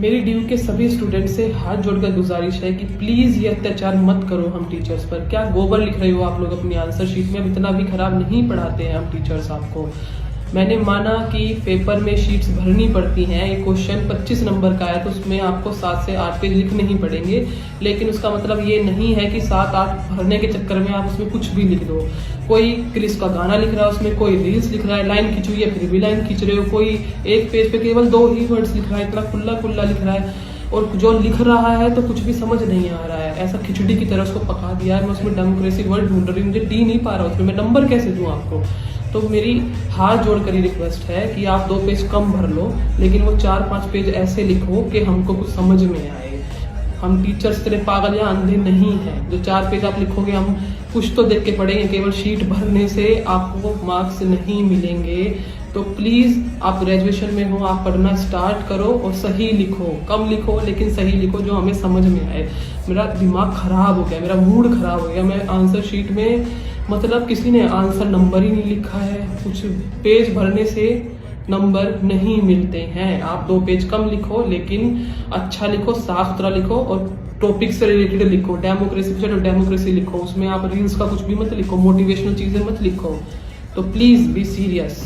मेरी ड्यू के सभी स्टूडेंट से हाथ जोड़कर गुजारिश है कि प्लीज ये अत्याचार मत करो हम टीचर्स पर। क्या गोबर लिख रहे हो आप लोग अपनी आंसर शीट में? अब इतना भी खराब नहीं पढ़ाते हैं हम टीचर्स आपको। मैंने माना कि पेपर में शीट्स भरनी पड़ती हैं, एक क्वेश्चन 25 नंबर का है तो उसमें आपको 7 से 8 पेज लिखने ही पड़ेंगे, लेकिन उसका मतलब ये नहीं है कि 7-8 भरने के चक्कर में आप उसमें कुछ भी लिख दो। कोई क्रिस का गाना लिख रहा है उसमें, कोई रील्स लिख रहा है, लाइन खींच हुई है फिर भी लाइन खींच रहे हो, कोई एक पेज पे केवल 2 ही वर्ड्स लिख रहा है, इतना खुला खुला लिख रहा है, और जो लिख रहा है तो कुछ भी समझ नहीं आ रहा है। ऐसा खिचड़ी की तरह उसको पका दिया है। मैं उसमें डेमोक्रेसी वर्ड ढूंढ रही हूँ, मुझे डी नहीं पा रहा उसमें, मैं नंबर कैसे दूं आपको? तो मेरी हाथ जोड़कर ही रिक्वेस्ट है कि आप 2 पेज कम भर लो, लेकिन वो 4-5 पेज ऐसे लिखो कि हमको कुछ समझ में आए। हम टीचर्स तरह पागल या अंधे नहीं हैं। जो 4 पेज आप लिखोगे हम कुछ तो देख के पढ़ेंगे, केवल शीट भरने से आपको मार्क्स नहीं मिलेंगे। तो प्लीज आप ग्रेजुएशन में हो, आप पढ़ना स्टार्ट करो और सही लिखो, कम लिखो लेकिन सही लिखो जो हमें समझ में आए। मेरा दिमाग खराब हो गया, मेरा मूड खराब हो गया। मैं आंसर शीट में मतलब किसी ने आंसर नंबर ही नहीं लिखा है, कुछ पेज भरने से नंबर नहीं मिलते हैं। आप 2 पेज कम लिखो लेकिन अच्छा लिखो, साफ सुथरा लिखो और टॉपिक से रिलेटेड लिखो। डेमोक्रेसी लिखो, उसमें आप रील्स का कुछ भी मत लिखो, मोटिवेशनल चीजें मत लिखो। तो प्लीज बी सीरियस।